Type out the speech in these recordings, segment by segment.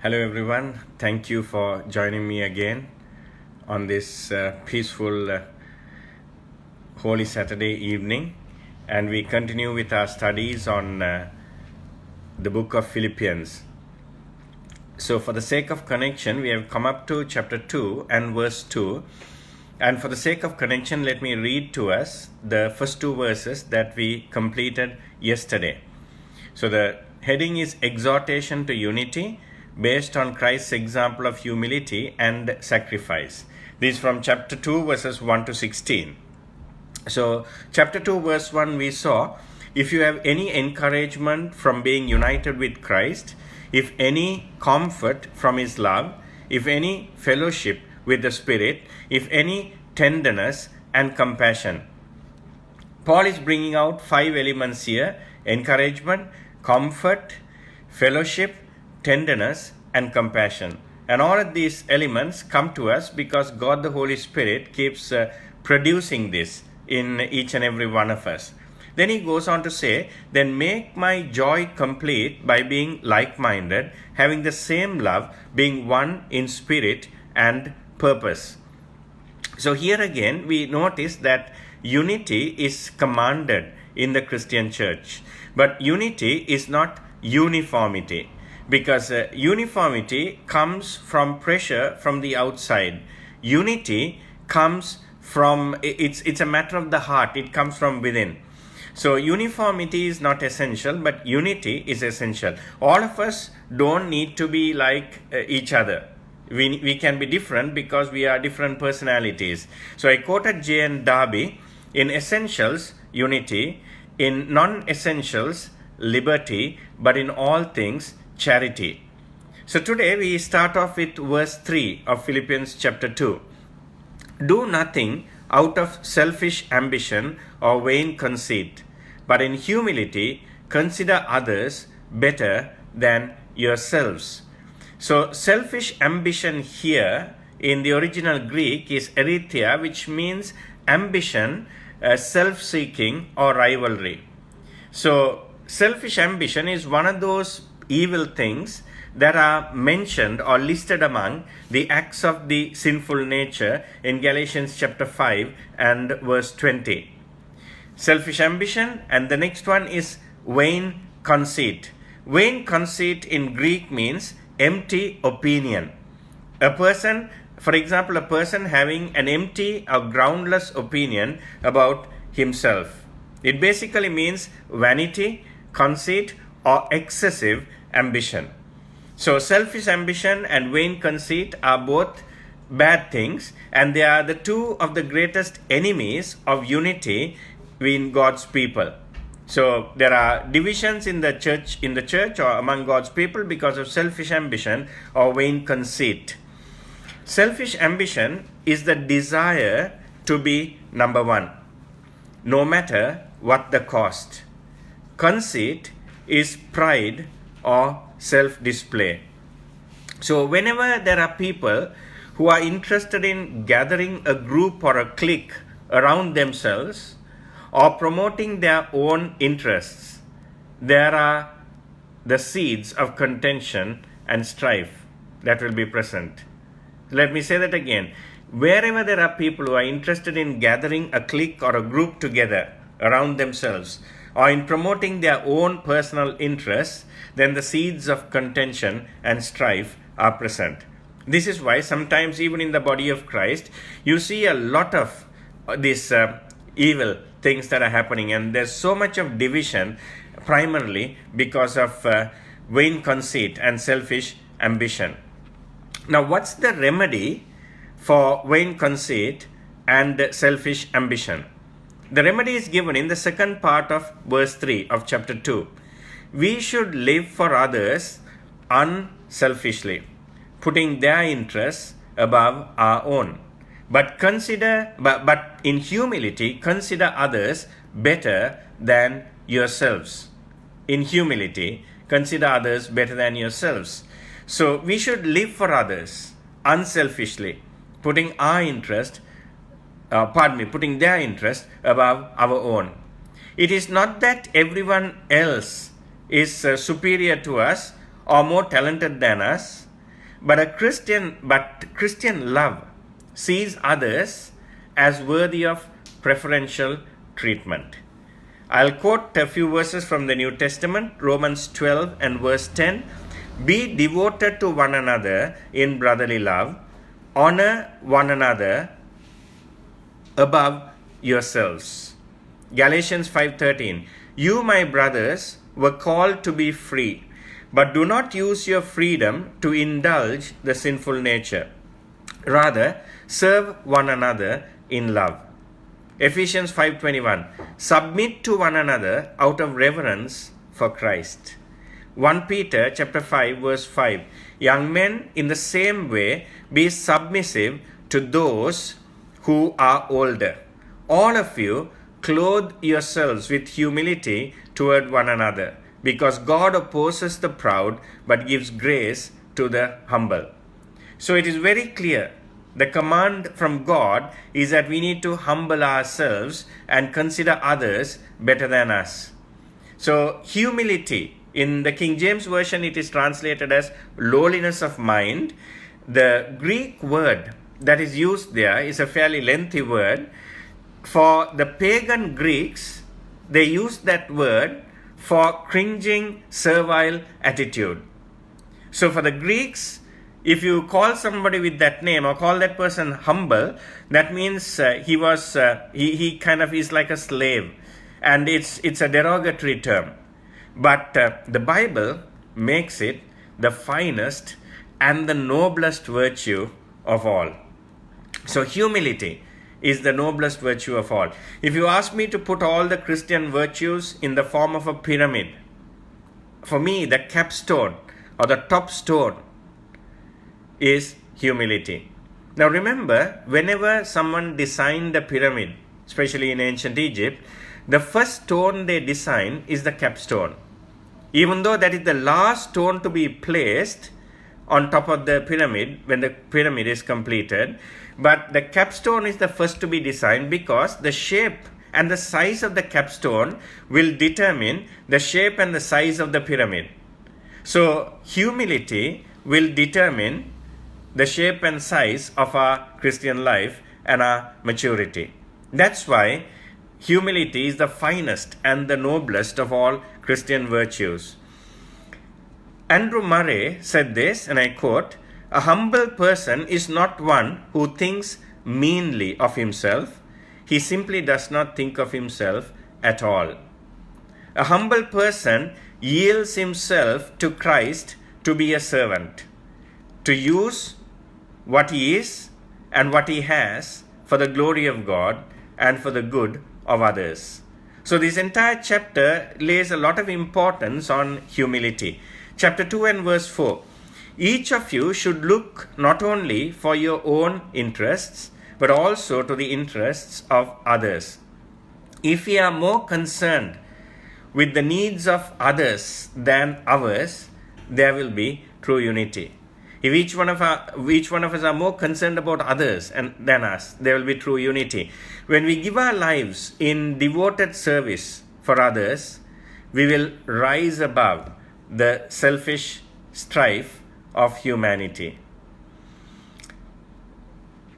Hello, everyone. Thank you for joining me again on this peaceful Holy Saturday evening. And we continue with our studies on the book of Philippians. So, for the sake of connection, we have come up to chapter 2 and verse 2. And for the sake of connection, let me read to us the first two verses that we completed yesterday. So, the heading is Exhortation to Unity, based on Christ's example of humility and sacrifice. This is from chapter 2 verses 1 to 16. So chapter 2 verse 1 we saw, if you have any encouragement from being united with Christ, if any comfort from his love, if any fellowship with the Spirit, if any tenderness and compassion. Paul is bringing out 5 elements here: encouragement, comfort, fellowship, tenderness and compassion. And all of these elements come to us because God the Holy Spirit keeps producing this in each and every one of us. Then he goes on to say, then make my joy complete by being like-minded, having the same love, being one in spirit and purpose. So here again we notice that unity is commanded in the Christian church. But unity is not uniformity. Because uniformity comes from pressure from the outside. Unity comes from, it's a matter of the heart, it comes from within. So uniformity is not essential, but unity is essential. All of us don't need to be like each other. We can be different because we are different personalities. So I quoted J.N. Darby, in essentials, unity, in non-essentials, liberty, but in all things, charity. So today we start off with verse 3 of Philippians chapter 2. Do nothing out of selfish ambition or vain conceit, but in humility consider others better than yourselves. So selfish ambition here in the original Greek is erythia, which means ambition, self-seeking or rivalry. So selfish ambition is one of those evil things that are mentioned or listed among the acts of the sinful nature in Galatians chapter 5 and verse 20. Selfish ambition, and the next one is vain conceit. Vain conceit in Greek means empty opinion. A person, for example, a person having an empty or groundless opinion about himself. It basically means vanity, conceit, or excessive ambition. So selfish ambition and vain conceit are both bad things, and they are the two of the greatest enemies of unity in God's people. So there are divisions in the church or among God's people because of selfish ambition or vain conceit. Selfish ambition is the desire to be number one, no matter what the cost. Conceit is pride or self-display. So whenever there are people who are interested in gathering a group or a clique around themselves or promoting their own interests, there are the seeds of contention and strife that will be present. Let me say that again. Wherever there are people who are interested in gathering a clique or a group together around themselves, or in promoting their own personal interests, then the seeds of contention and strife are present. This is why sometimes even in the body of Christ, you see a lot of these evil things that are happening, and there's so much of division primarily because of vain conceit and selfish ambition. Now, what's the remedy for vain conceit and selfish ambition? The remedy is given in the second part of verse 3 of chapter 2. We should live for others unselfishly, putting their interests above our own. But in humility, consider others better than yourselves. In humility, consider others better than yourselves. So we should live for others unselfishly, putting putting their interest above our own. It is not that everyone else is superior to us or more talented than us, But Christian love sees others as worthy of preferential treatment. I'll quote a few verses from the New Testament, Romans 12 and verse 10. Be devoted to one another in brotherly love. Honor one another above yourselves. Galatians 5:13. You, my brothers, were called to be free, but do not use your freedom to indulge the sinful nature. Rather, serve one another in love. Ephesians 5:21. Submit to one another out of reverence for Christ. 1 Peter chapter 5 verse 5. Young men, in the same way, be submissive to those who are older. All of you, clothe yourselves with humility toward one another, because God opposes the proud but gives grace to the humble. So it is very clear. The command from God is that we need to humble ourselves and consider others better than us. So humility, in the King James Version, it is translated as lowliness of mind. The Greek word that is used there is a fairly lengthy word. For the pagan Greeks, they used that word for cringing, servile attitude. So for the Greeks, if you call somebody with that name or call that person humble, that means he kind of is like a slave, and it's a derogatory term. But the Bible makes it the finest and the noblest virtue of all. So humility is the noblest virtue of all. If you ask me to put all the Christian virtues in the form of a pyramid, for me the capstone or the top stone is humility. Now remember, whenever someone designed a pyramid, especially in ancient Egypt, the first stone they design is the capstone. Even though that is the last stone to be placed on top of the pyramid when the pyramid is completed, but the capstone is the first to be designed, because the shape and the size of the capstone will determine the shape and the size of the pyramid. So humility will determine the shape and size of our Christian life and our maturity. That's why humility is the finest and the noblest of all Christian virtues. Andrew Murray said this, and I quote, "A humble person is not one who thinks meanly of himself. He simply does not think of himself at all. A humble person yields himself to Christ to be a servant, to use what he is and what he has for the glory of God and for the good of others." So this entire chapter lays a lot of importance on humility. Chapter 2 and verse 4. Each of you should look not only for your own interests, but also to the interests of others. If we are more concerned with the needs of others than ours, there will be true unity. If each one of us are more concerned about others than us, there will be true unity. When we give our lives in devoted service for others, we will rise above the selfish strife of humanity.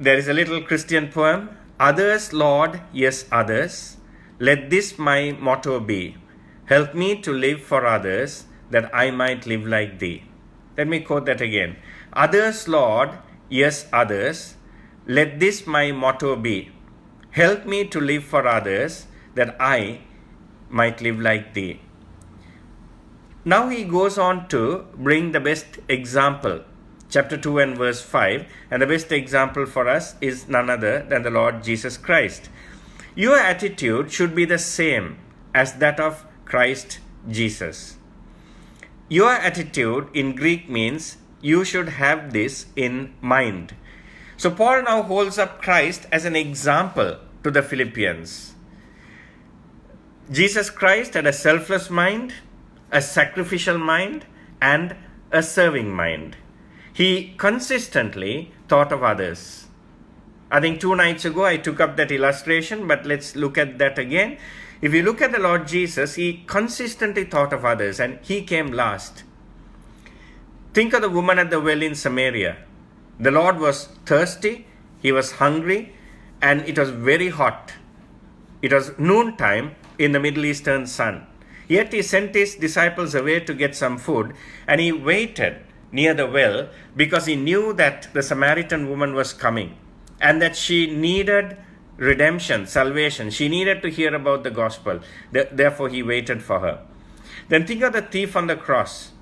There is a little Christian poem, "Others, Lord, yes, others. Let this my motto be. Help me to live for others, that I might live like thee." Let me quote that again. "Others, Lord, yes, others. Let this my motto be. Help me to live for others, that I might live like thee." Now he goes on to bring the best example. Chapter 2 and verse 5. And the best example for us is none other than the Lord Jesus Christ. Your attitude should be the same as that of Christ Jesus. Your attitude in Greek means you should have this in mind. So Paul now holds up Christ as an example to the Philippians. Jesus Christ had a selfless mind, a sacrificial mind, and a serving mind. He consistently thought of others. I think 2 nights ago I took up that illustration, but let's look at that again. If you look at the Lord Jesus, he consistently thought of others, and he came last. Think of the woman at the well in Samaria. The Lord was thirsty, he was hungry, and it was very hot. It was noontime in the Middle Eastern sun. Yet he sent his disciples away to get some food, and he waited near the well because he knew that the Samaritan woman was coming and that she needed redemption, salvation. She needed to hear about the gospel. Therefore, he waited for her. Then think of the thief on the cross.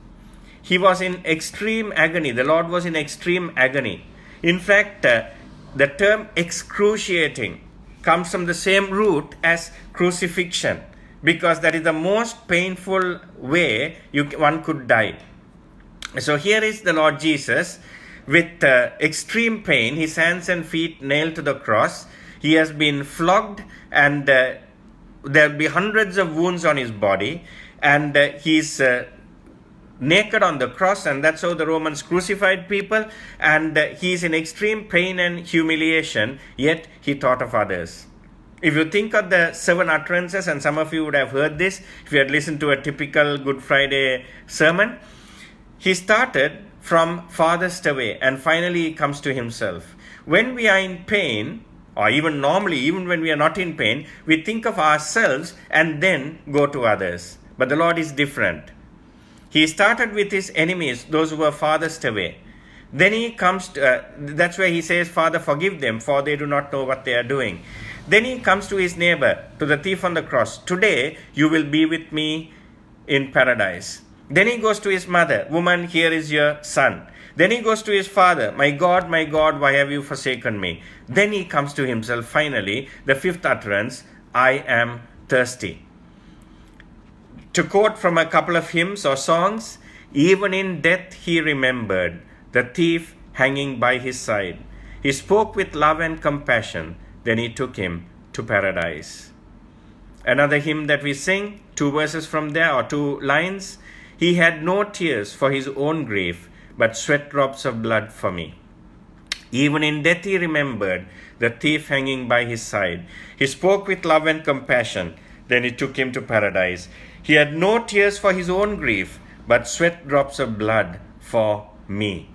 He was in extreme agony. The Lord was in extreme agony. In fact, the term excruciating comes from the same root as crucifixion, because that is the most painful way one could die. So here is the Lord Jesus with extreme pain, his hands and feet nailed to the cross. He has been flogged, and there will be hundreds of wounds on his body, and he's naked on the cross, and that's how the Romans crucified people, and he's in extreme pain and humiliation, yet he thought of others. If you think of the 7 utterances, and some of you would have heard this if you had listened to a typical Good Friday sermon, he started from farthest away and finally he comes to himself. When we are in pain, or even normally, even when we are not in pain, we think of ourselves and then go to others. But the Lord is different. He started with his enemies, those who were farthest away. Then he comes to, that's why he says, Father, forgive them, for they do not know what they are doing. Then he comes to his neighbor, to the thief on the cross. Today, you will be with me in paradise. Then he goes to his mother. Woman, here is your son. Then he goes to his father. My God, why have you forsaken me? Then he comes to himself, finally, the 5th utterance, I am thirsty. To quote from a couple of hymns or songs, even in death he remembered the thief hanging by his side. He spoke with love and compassion, then he took him to paradise. Another hymn that we sing, 2 verses from there, or 2 lines, he had no tears for his own grief, but sweat drops of blood for me. Even in death he remembered the thief hanging by his side. He spoke with love and compassion, then he took him to paradise. He had no tears for his own grief, but sweat drops of blood for me.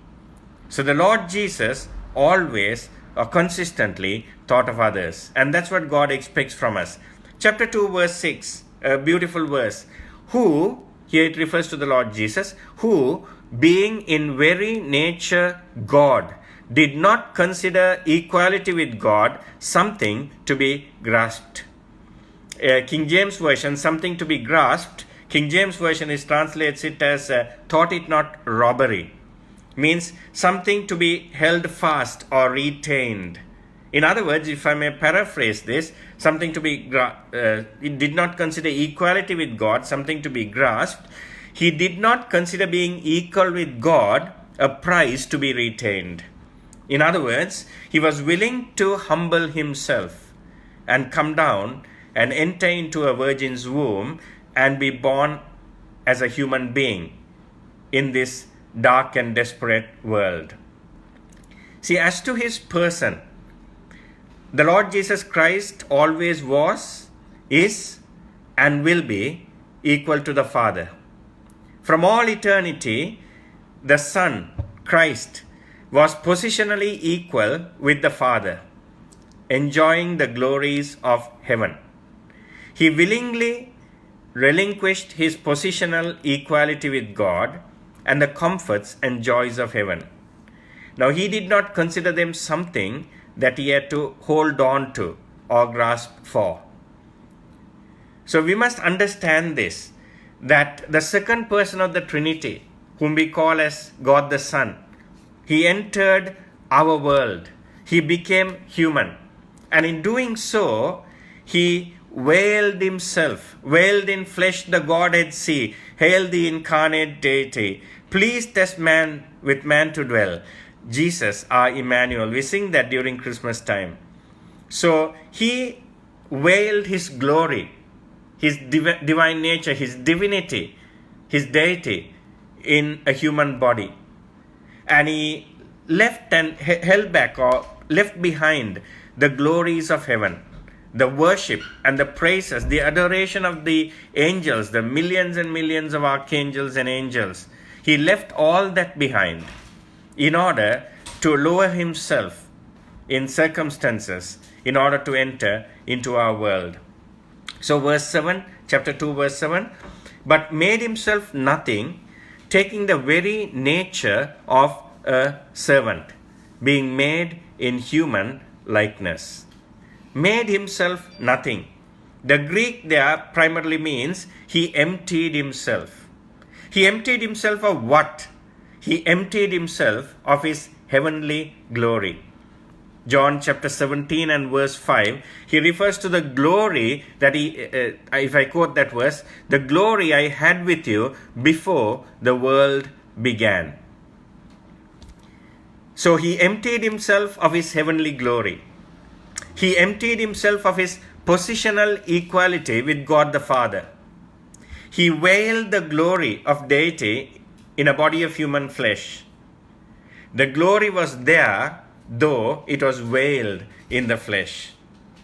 So the Lord Jesus always or consistently thought of others. And that's what God expects from us. Chapter 2, verse 6, a beautiful verse. Who, here it refers to the Lord Jesus, who, being in very nature God, did not consider equality with God something to be grasped. King James Version, something to be grasped. King James Version translates it as thought it not robbery. Means something to be held fast or retained. In other words, if I may paraphrase this, something to be, it did not consider equality with God, something to be grasped. He did not consider being equal with God a prize to be retained. In other words, he was willing to humble himself and come down and enter into a virgin's womb and be born as a human being in this dark and desperate world. See, as to his person, the Lord Jesus Christ always was, is, and will be equal to the Father. From all eternity, the Son, Christ, was positionally equal with the Father, enjoying the glories of heaven. He willingly relinquished his positional equality with God and the comforts and joys of heaven. Now, he did not consider them something that he had to hold on to or grasp for. So we must understand this, that the second person of the Trinity, whom we call as God the Son, he entered our world. He became human. And in doing so, he veiled himself, veiled in flesh the Godhead see, hail the incarnate deity, pleased as man with man to dwell. Jesus, our Emmanuel. We sing that during Christmas time. So he veiled his glory, his divine nature, his divinity, his deity in a human body. And he left and held back or left behind the glories of heaven, the worship and the praises, the adoration of the angels, the millions and millions of archangels and angels. He left all that behind in order to lower himself in circumstances in order to enter into our world. So verse 7, chapter 2, verse 7, but made himself nothing, taking the very nature of a servant, being made in human likeness. Made himself nothing. The Greek there primarily means he emptied himself. He emptied himself of what? He emptied himself of his heavenly glory. John chapter 17 and verse 5, he refers to the glory that if I quote that verse, the glory I had with you before the world began. So he emptied himself of his heavenly glory. He emptied himself of his positional equality with God the Father. He veiled the glory of deity in a body of human flesh. The glory was there, though it was veiled in the flesh.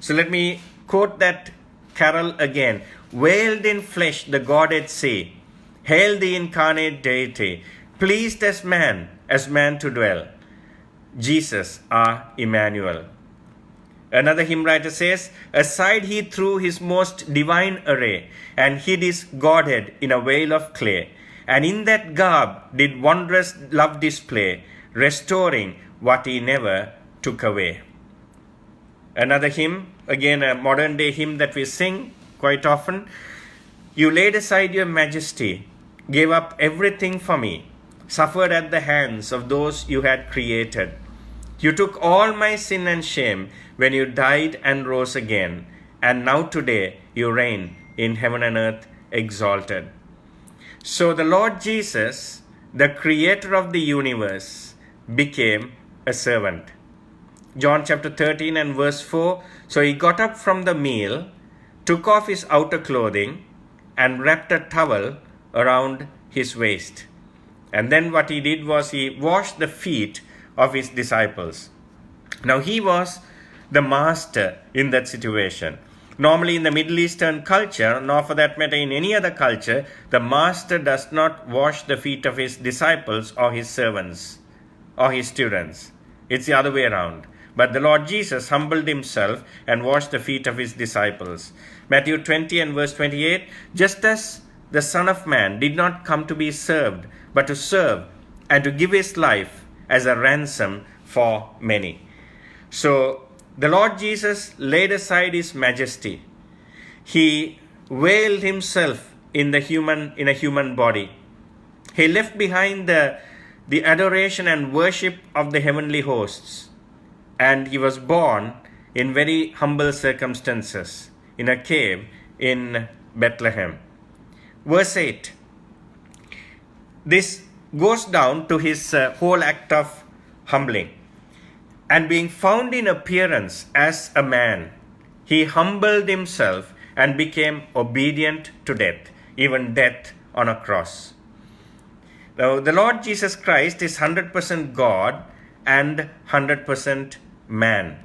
So let me quote that carol again. Veiled in flesh the Godhead say, hail the incarnate deity, pleased as man to dwell. Jesus our Emmanuel. Another hymn writer says, aside he threw his most divine array, and hid his Godhead in a veil of clay, and in that garb did wondrous love display, restoring what he never took away. Another hymn, again a modern day hymn that we sing quite often. You laid aside your majesty, gave up everything for me, suffered at the hands of those you had created. You took all my sin and shame when you died and rose again, and now today you reign in heaven and earth exalted. So the Lord Jesus, the creator of the universe, became a servant. John chapter 13 and verse 4, so he got up from the meal, took off his outer clothing, and wrapped a towel around his waist. And then what he did was he washed the feet of his disciples. Now he was the master in that situation. Normally in the Middle Eastern culture, nor for that matter in any other culture, the master does not wash the feet of his disciples or his servants or his students. It's the other way around. But the Lord Jesus humbled himself and washed the feet of his disciples. Matthew 20 and verse 28, just as the Son of Man did not come to be served, but to serve and to give his life as a ransom for many. So the Lord Jesus laid aside his majesty. He veiled himself in a human body. He left behind the adoration and worship of the heavenly hosts. And he was born in very humble circumstances, in a cave in Bethlehem. Verse 8. This goes down to his whole act of humbling. And being found in appearance as a man, he humbled himself and became obedient to death, even death on a cross. Now, the Lord Jesus Christ is 100% God and 100% man.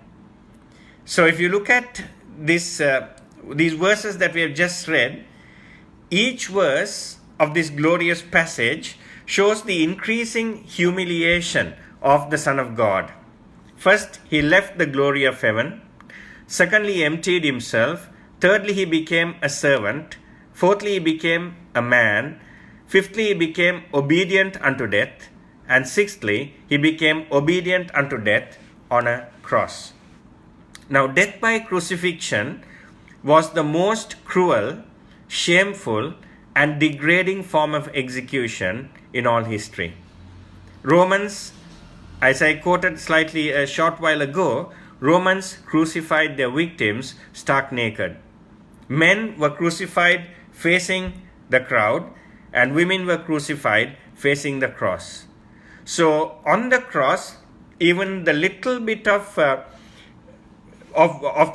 So if you look at these verses that we have just read, each verse of this glorious passage shows the increasing humiliation of the Son of God. First, he left the glory of heaven. Secondly, he emptied himself. Thirdly, he became a servant. Fourthly, he became a man. Fifthly, he became obedient unto death. And sixthly, he became obedient unto death on a cross. Now, death by crucifixion was the most cruel, shameful, and degrading form of execution in all history. Romans, as I quoted slightly a short while ago, Romans crucified their victims stark naked. Men were crucified facing the crowd, and women were crucified facing the cross. So on the cross, even the little bit of the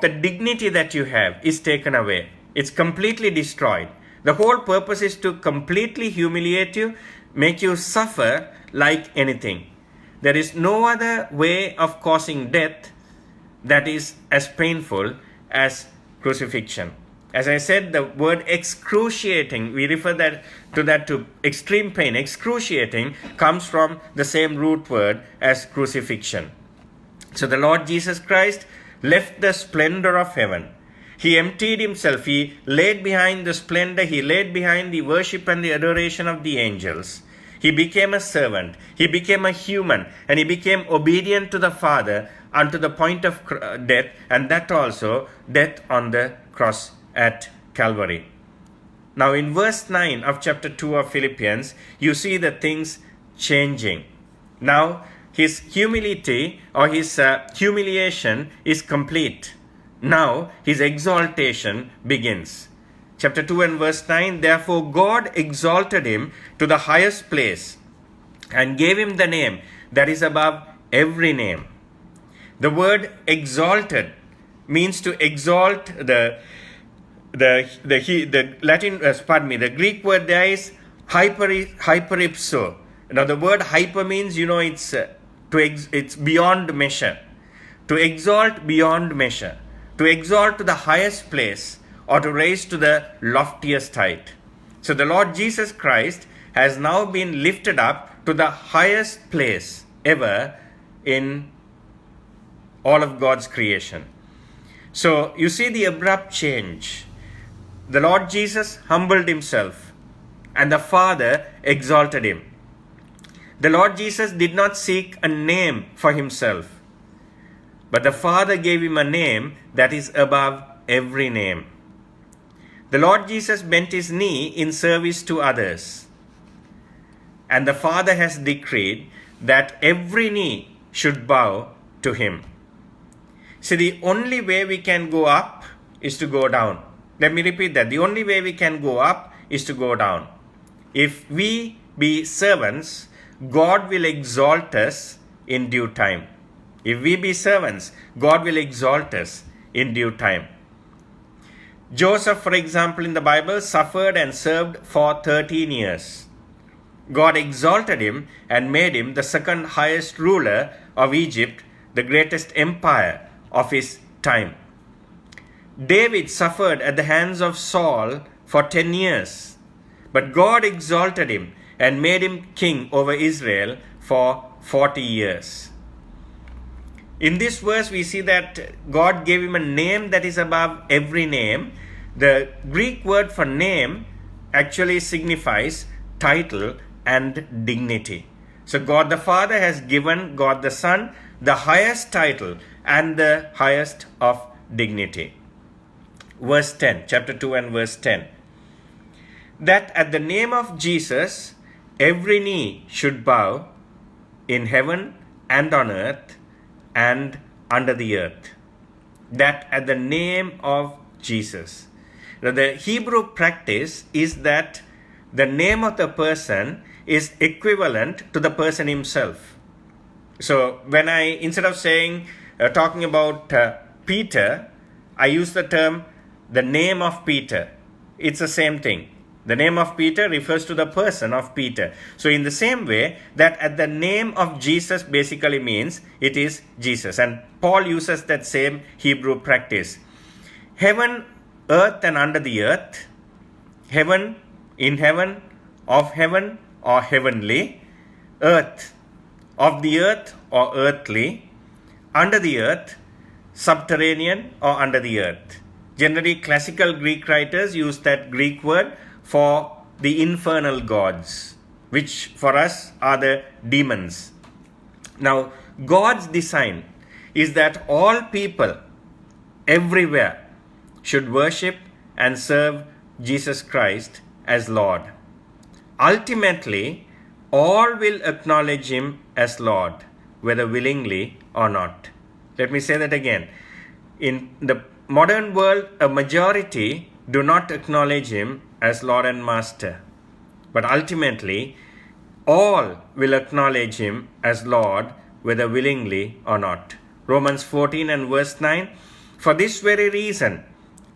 dignity that you have is taken away. It's completely destroyed. The whole purpose is to completely humiliate you, make you suffer like anything. There is no other way of causing death that is as painful as crucifixion. As I said, the word excruciating, we refer that to extreme pain. Excruciating comes from the same root word as crucifixion. So the Lord Jesus Christ left the splendor of heaven. He emptied himself. He laid behind the splendor. He laid behind the worship and the adoration of the angels. He became a servant. He became a human. And he became obedient to the Father unto the point of death. And that also, death on the cross at Calvary. Now in verse 9 of chapter 2 of Philippians, you see the things changing. Now his humility or his humiliation is complete. Now his exaltation begins. Chapter 2 and verse 9, therefore God exalted him to the highest place and gave him the name that is above every name. The word exalted means to exalt. The Greek word there is hyperipso. Now the word hyper means, it's beyond measure. To exalt beyond measure. To exalt to the highest place or to raise to the loftiest height. So the Lord Jesus Christ has now been lifted up to the highest place ever in all of God's creation. So you see the abrupt change. The Lord Jesus humbled himself and the Father exalted him. The Lord Jesus did not seek a name for himself, but the Father gave him a name that is above every name. The Lord Jesus bent his knee in service to others, and the Father has decreed that every knee should bow to him. See, the only way we can go up is to go down. Let me repeat that. The only way we can go up is to go down. If we be servants, God will exalt us in due time. If we be servants, God will exalt us in due time. Joseph, for example, in the Bible, suffered and served for 13 years. God exalted him and made him the second highest ruler of Egypt, the greatest empire of his time. David suffered at the hands of Saul for 10 years, but God exalted him and made him king over Israel for 40 years. In this verse, we see that God gave him a name that is above every name. The Greek word for name actually signifies title and dignity. So God the Father has given God the Son the highest title and the highest of dignity. Verse 10, chapter 2 and verse 10. That at the name of Jesus, every knee should bow in heaven and on earth and under the earth. That at the name of Jesus. Now, the Hebrew practice is that the name of the person is equivalent to the person himself. So when instead of talking about Peter, I use the term the name of Peter. It's the same thing. The name of Peter refers to the person of Peter. So in the same way, that at the name of Jesus basically means it is Jesus. And Paul uses that same Hebrew practice. Heaven, earth and under the earth. Heaven, in heaven, of heaven or heavenly. Earth, of the earth or earthly. Under the earth, subterranean or under the earth. Generally, classical Greek writers use that Greek word for the infernal gods, which for us are the demons. Now, God's design is that all people everywhere should worship and serve Jesus Christ as Lord. Ultimately, all will acknowledge him as Lord, whether willingly or not. Let me say that again. In the modern world, a majority do not acknowledge him as Lord and Master. But ultimately, all will acknowledge him as Lord, whether willingly or not. Romans 14 and verse 9, for this very reason,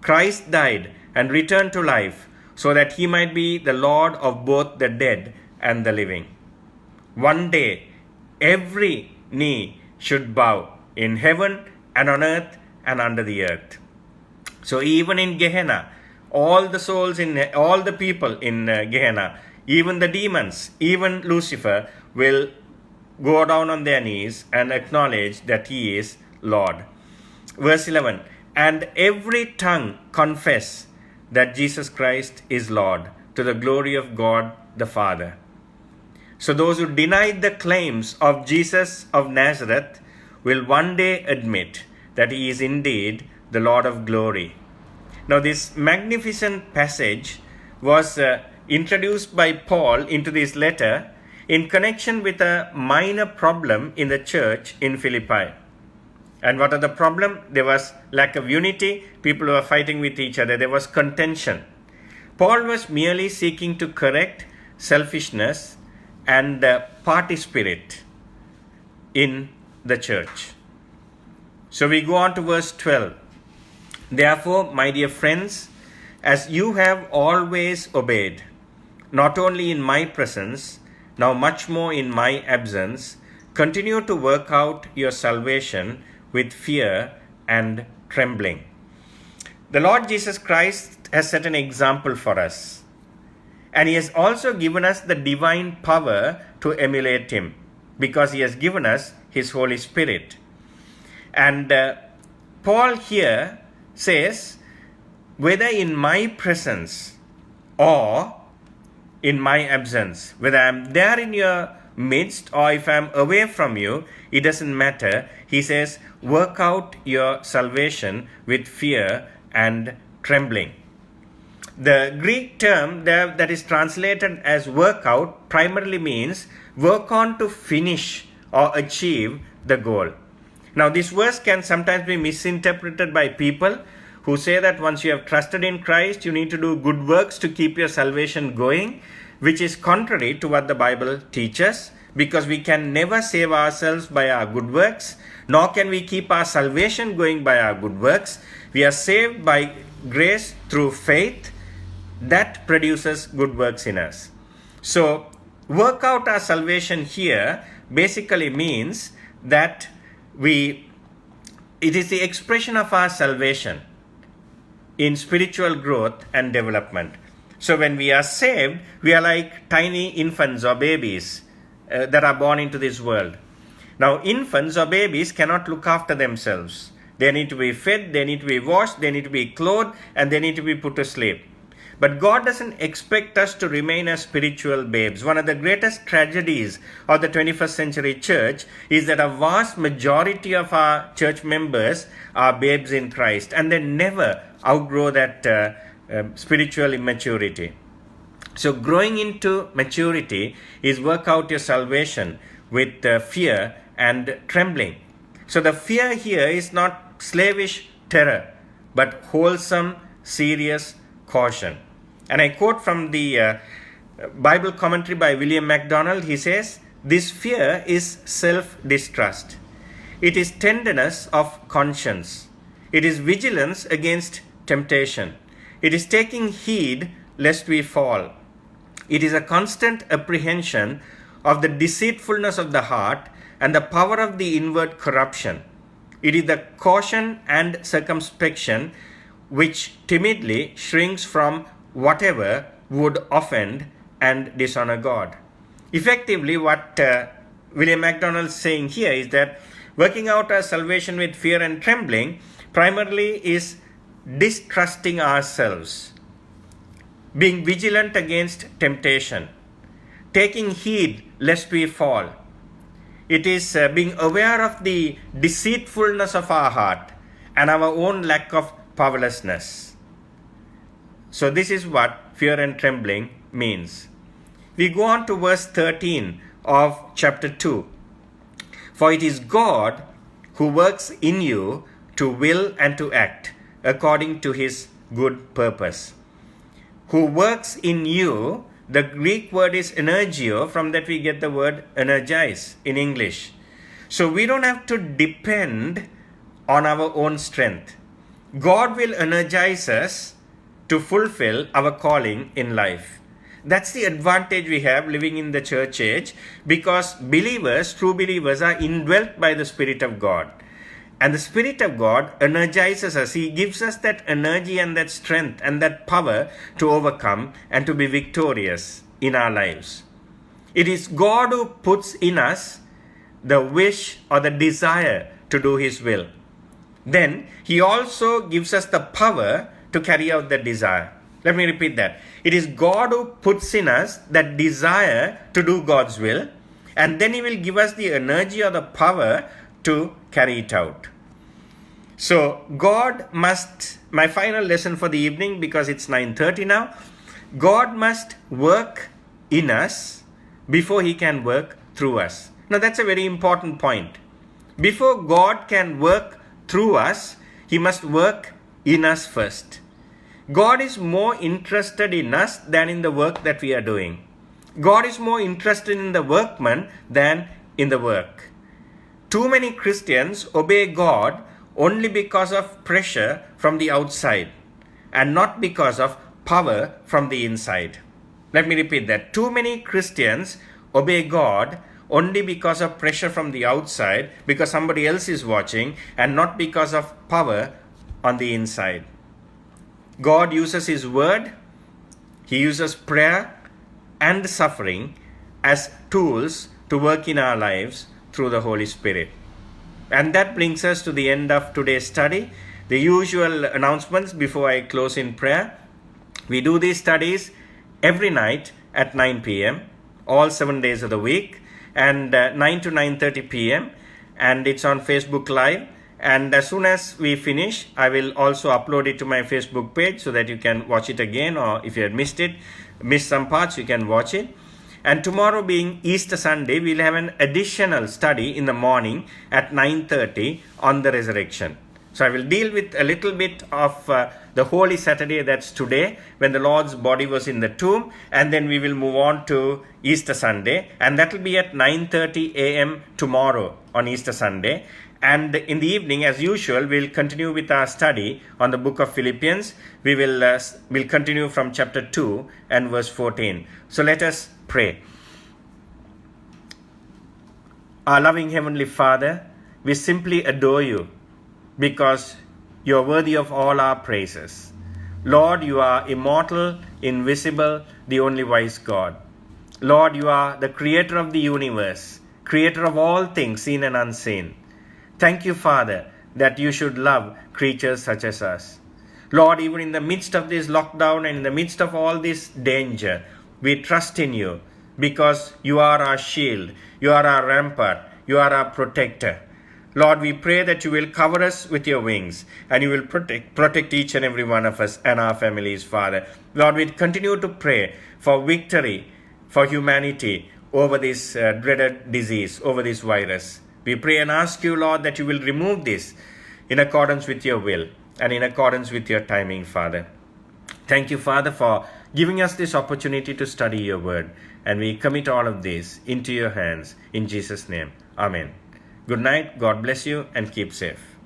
Christ died and returned to life, so that he might be the Lord of both the dead and the living. One day, every knee should bow in heaven and on earth and under the earth. So even in Gehenna, all the souls all the people in Gehenna, even the demons, even Lucifer, will go down on their knees and acknowledge that he is Lord. Verse 11, and every tongue confess that Jesus Christ is Lord, to the glory of God the Father. So those who denied the claims of Jesus of Nazareth will one day admit that he is indeed the Lord of glory. Now this magnificent passage was introduced by Paul into this letter in connection with a minor problem in the church in Philippi. And what are the problem? There was lack of unity. People were fighting with each other. There was contention. Paul was merely seeking to correct selfishness and party spirit in the church. So we go on to verse 12. Therefore, my dear friends, as you have always obeyed, not only in my presence, now much more in my absence, continue to work out your salvation with fear and trembling. The Lord Jesus Christ has set an example for us, and he has also given us the divine power to emulate him, because he has given us his Holy Spirit. And Paul here says, whether in my presence or in my absence, whether I'm there in your midst or if I'm away from you, it doesn't matter. He says, work out your salvation with fear and trembling. The Greek term there that is translated as work out primarily means work on to finish or achieve the goal. Now this verse can sometimes be misinterpreted by people who say that once you have trusted in Christ, you need to do good works to keep your salvation going, which is contrary to what the Bible teaches, because we can never save ourselves by our good works, nor can we keep our salvation going by our good works. We are saved by grace through faith that produces good works in us. So, work out our salvation here basically means that it is the expression of our salvation in spiritual growth and development. So when we are saved, we are like tiny infants or babies that are born into this world. Now, infants or babies cannot look after themselves. They need to be fed, they need to be washed, they need to be clothed, and they need to be put to sleep. But God doesn't expect us to remain as spiritual babes. One of the greatest tragedies of the 21st century church is that a vast majority of our church members are babes in Christ, and they never outgrow that spiritual immaturity. So growing into maturity is work out your salvation with fear and trembling. So the fear here is not slavish terror, but wholesome, serious caution. And I quote from the Bible commentary by William MacDonald. He says, this fear is self-distrust. It is tenderness of conscience. It is vigilance against temptation. It is taking heed lest we fall. It is a constant apprehension of the deceitfulness of the heart and the power of the inward corruption. It is the caution and circumspection which timidly shrinks from whatever would offend and dishonor God. Effectively, what William MacDonald is saying here is that working out our salvation with fear and trembling primarily is distrusting ourselves, being vigilant against temptation, taking heed lest we fall. It is being aware of the deceitfulness of our heart and our own lack of powerlessness. So this is what fear and trembling means. We go on to verse 13 of chapter 2. For it is God who works in you to will and to act according to his good purpose. Who works in you, the Greek word is energio, from that we get the word energize in English. So we don't have to depend on our own strength. God will energize us to fulfill our calling in life. That's the advantage we have living in the church age, because believers, true believers, are indwelt by the Spirit of God. And the Spirit of God energizes us. He gives us that energy and that strength and that power to overcome and to be victorious in our lives. It is God who puts in us the wish or the desire to do His will. Then He also gives us the power to carry out that desire. Let me repeat that. It is God who puts in us that desire to do God's will, and then He will give us the energy or the power to carry it out. So God must, my final lesson for the evening, because it's 9:30 now, God must work in us before He can work through us. Now that's a very important point. Before God can work through us, He must work in us first. God is more interested in us than in the work that we are doing. God is more interested in the workman than in the work. Too many Christians obey God only because of pressure from the outside and not because of power from the inside. Let me repeat that. Too many Christians obey God only because of pressure from the outside, because somebody else is watching, and not because of power on the inside. God uses His word, He uses prayer and suffering as tools to work in our lives through the Holy Spirit. And that brings us to the end of today's study. The usual announcements before I close in prayer. We do these studies every night at 9 p.m., all 7 days of the week, and 9 to 9:30 p.m. And it's on Facebook Live. And as soon as we finish, I will also upload it to my Facebook page so that you can watch it again, or if you had missed some parts, you can watch it. And tomorrow being Easter Sunday, we'll have an additional study in the morning at 9:30 on the resurrection. So I will deal with a little bit of the Holy Saturday, that's today, when the Lord's body was in the tomb, and then we will move on to Easter Sunday, and that will be at 9:30 a.m. tomorrow on Easter Sunday. And in the evening, as usual, we'll continue with our study on the book of Philippians. We'll continue from chapter 2 and verse 14. So let us pray. Our loving Heavenly Father, we simply adore You because You are worthy of all our praises. Lord, You are immortal, invisible, the only wise God. Lord, You are the creator of the universe, creator of all things seen and unseen. Thank You, Father, that You should love creatures such as us. Lord, even in the midst of this lockdown and in the midst of all this danger, we trust in You because You are our shield, You are our rampart, You are our protector. Lord, we pray that You will cover us with Your wings and You will protect each and every one of us and our families, Father. Lord, we continue to pray for victory for humanity over this dreaded disease, over this virus. We pray and ask You, Lord, that You will remove this in accordance with Your will and in accordance with Your timing, Father. Thank You, Father, for giving us this opportunity to study Your word. And we commit all of this into Your hands. In Jesus' name, Amen. Good night. God bless you and keep safe.